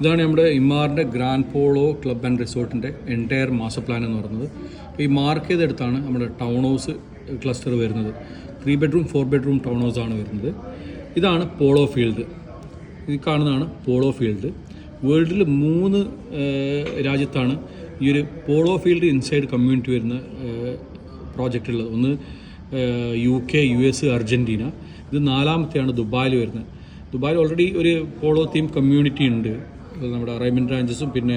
ഇതാണ് നമ്മുടെ ഇമാറിൻ്റെ ഗ്രാൻഡ് പോളോ ക്ലബ് ആൻഡ് റിസോർട്ടിൻ്റെ എൻറ്റയർ മാസ്റ്റർ പ്ലാൻ എന്ന് പറയുന്നത്. അപ്പോൾ ഈ മാർക്ക് ചെയ്തെടുത്താണ് നമ്മുടെ ടൗൺ ഹൗസ് ക്ലസ്റ്റർ വരുന്നത്. 3 ബെഡ്റൂം 4 ബെഡ്റൂം ടൗൺ ഹൗസാണ് വരുന്നത്. ഇതാണ് പോളോ ഫീൽഡ്. ഈ കാണുന്നതാണ് പോളോ ഫീൽഡ്. വേൾഡിൽ 3 രാജ്യത്താണ് ഈ ഒരു പോളോ ഫീൽഡ് ഇൻസൈഡ് കമ്മ്യൂണിറ്റി വരുന്ന പ്രോജക്റ്റ് ഉള്ളത്. ഒന്ന് UK, US, അർജൻറ്റീന. ഇത് 4ാമത്തെയാണ് ദുബായിൽ വരുന്നത്. ദുബായിൽ ഓൾറെഡി ഒരു പോളോ തീം കമ്മ്യൂണിറ്റി ഉണ്ട്, നമ്മുടെ റൈമൻഡ് റാഞ്ചസും പിന്നെ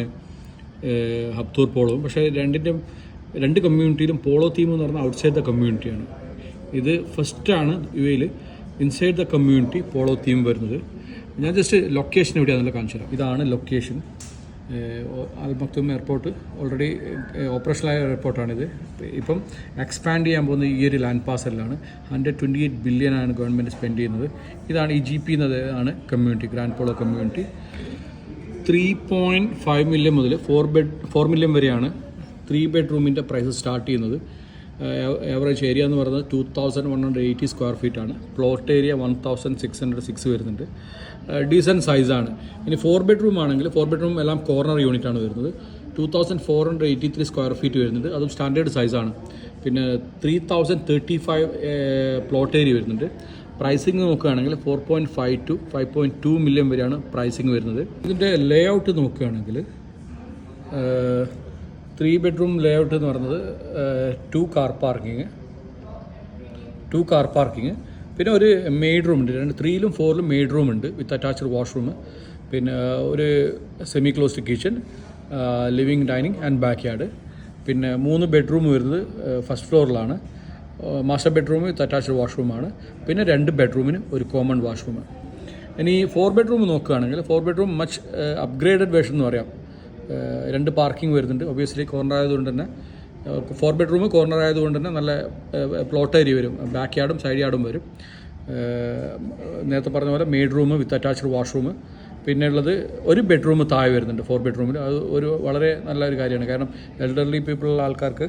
ഹബ്തൂർ പോളോവും. പക്ഷേ രണ്ട് കമ്മ്യൂണിറ്റിയിലും പോളോ തീം എന്ന് പറഞ്ഞാൽ ഔട്ട്സൈഡ് ദ കമ്മ്യൂണിറ്റിയാണ്. ഇത് ഫസ്റ്റാണ് UAE inside the community polo theme വരുന്നത്. ഞാൻ ജസ്റ്റ് ലൊക്കേഷൻ എവിടെയാണെന്നുള്ള കാണിച്ചു തരാം. ഇതാണ് location. Al Maktoum airport already ഓപ്പറേഷണലായ എയർപോർട്ടാണിത്. ഇപ്പം എക്സ്പാൻഡ് ചെയ്യാൻ പോകുന്ന ഈ ഒരു ലാൻഡ് പാർസലിലാണ്. 128 ബില്യനാണ് ഗവൺമെൻറ് സ്പെൻഡ് ചെയ്യുന്നത്. ഇതാണ് ഈ GP എന്നതാണ് community, grand polo community. 3.5 million മുതൽ 4 മില്യൺ വരെയാണ് 3 ബെഡ്റൂമിൻ്റെ പ്രൈസ് സ്റ്റാർട്ട് ചെയ്യുന്നത്. ആവറേജ് ഏരിയ എന്ന് പറയുന്നത് 2180 സ്ക്വയർ ഫീറ്റാണ്. പ്ലോട്ട് ഏരിയ 1606 വരുന്നുണ്ട്. ഡീസൻറ്റ് സൈസാണ്. ഇനി 4 ബെഡ്റൂം ആണെങ്കിൽ 4 ബെഡ്റൂം എല്ലാം കോർണർ യൂണിറ്റാണ് വരുന്നത്. 2483 സ്ക്വയർ ഫീറ്റ് വരുന്നുണ്ട്. അതും സ്റ്റാൻഡേർഡ് സൈസാണ്. പിന്നെ 3035 പ്ലോട്ട് ഏരിയ വരുന്നുണ്ട്. പ്രൈസിങ് നോക്കുകയാണെങ്കിൽ 4.5 to 5.2 മില്യൺ വരെയാണ് പ്രൈസിങ് വരുന്നത്. ഇതിൻ്റെ ലേ ഔട്ട് നോക്കുകയാണെങ്കിൽ 3 ബെഡ്റൂം ലേ ഔട്ട് എന്ന് പറയുന്നത് 2 കാർ പാർക്കിങ്, പിന്നെ ഒരു മെയ്ഡ് റൂം ഉണ്ട്. 3ലും 4ലും മെയ്ഡ് റൂം ഉണ്ട് വിത്ത് അറ്റാച്ച്ഡ് വാഷ്റൂം, പിന്നെ ഒരു semi closed kitchen, living, dining and backyard. പിന്നെ 3 ബെഡ്റൂം വരുന്നത് ഫസ്റ്റ് ഫ്ലോറിലാണ്. മാസ്റ്റർ ബെഡ്റൂം വിത്ത് അറ്റാച്ച്ഡ് വാഷ്റൂമാണ്. പിന്നെ 2 ബെഡ്റൂമിന് ഒരു കോമൺ വാഷ്റൂം. ഇനി 4 ബെഡ്റൂം നോക്കുകയാണെങ്കിൽ 4 ബെഡ്റൂം മച്ച് അപ്ഗ്രേഡഡ് വേർഷൻ എന്ന് പറയാം. 2 പാർക്കിംഗ് വരുന്നുണ്ട്. ഒബ്വിയസ്ലി കോർണർ ആയതുകൊണ്ട് തന്നെ 4 ബെഡ്റൂം കോർണർ ആയതുകൊണ്ട് തന്നെ നല്ല പ്ലോട്ട് ഏരിയ വരും. ബാക്ക് യാർഡും സൈഡ് യാർഡും വരും. നേരത്തെ പറഞ്ഞ പോലെ made room with attached washroom. പിന്നെ ഉള്ളത് ഒരു ബെഡ്റൂം താഴെ വരുന്നുണ്ട് 4 ബെഡ്റൂമിൽ. അത് ഒരു വളരെ നല്ലൊരു കാര്യമാണ്. കാരണം എൽഡർലി പീപ്പിളുള്ള ആൾക്കാർക്ക്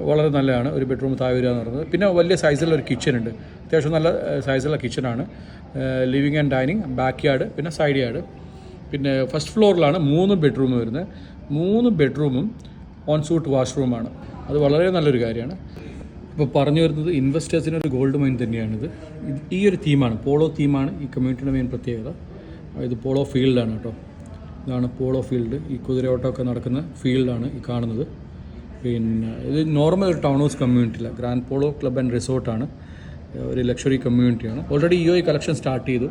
വളരെ നല്ലതാണ് ഒരു ബെഡ്റൂം താഴെ വരിക എന്ന് പറയുന്നത്. പിന്നെ വലിയ സൈസിലുള്ള ഒരു കിച്ചൺ ഉണ്ട്. അത്യാവശ്യം നല്ല സൈസുള്ള കിച്ചണാണ്. Living and dining, backyard, പിന്നെ സൈഡ് യാർഡ്. പിന്നെ ഫസ്റ്റ് ഫ്ലോറിലാണ് 3 ബെഡ്റൂം വരുന്നത്. 3 ബെഡ്റൂമും ഓൺ സൂട്ട് വാഷ്റൂമാണ്. അത് വളരെ നല്ലൊരു കാര്യമാണ്. ഇപ്പോൾ പറഞ്ഞു വരുന്നത് ഇൻവെസ്റ്റേഴ്സിനൊരു ഗോൾഡ് മൈൻ തന്നെയാണിത്. ഈ ഒരു തീമാണ്, പോളോ തീമാണ് ഈ കമ്മ്യൂണിറ്റിയുടെ മെയിൻ പ്രത്യേകത. ഇത് പോളോ ഫീൽഡാണ് കേട്ടോ. ഇതാണ് പോളോ ഫീൽഡ്. ഈ കുതിരയോട്ടമൊക്കെ നടക്കുന്ന ഫീൽഡാണ് ഈ കാണുന്നത്. പിന്നെ ഇത് നോർമൽ ഒരു ടൗൺ ഹൗസ് കമ്മ്യൂണിറ്റിയില്ല, ഗ്രാൻഡ് പോളോ ക്ലബ് ആൻഡ് റിസോർട്ടാണ്. ഒരു ലക്ഷറി കമ്മ്യൂണിറ്റിയാണ്. ഓൾറെഡി EOI കളക്ഷൻ സ്റ്റാർട്ട് ചെയ്തു.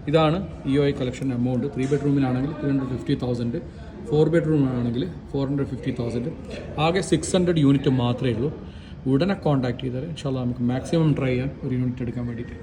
ഇതാണ് EOI കളക്ഷൻ എമൗണ്ട്. 3 ബെഡ്റൂമിലാണെങ്കിൽ 350,000, 4 ബെഡ്റൂമിലാണെങ്കിൽ 450,000. ആകെ 600 യൂണിറ്റ് മാത്രമേ ഉള്ളൂ. ഉടനെ കോൺടാക്ട് ചെയ്താൽ ഇൻഷാ അല്ലാഹ് നമുക്ക് മാക്സിമം ട്രൈ ചെയ്യാം ഒരു യൂണിറ്റ് എടുക്കാൻ വേണ്ടിയിട്ട്.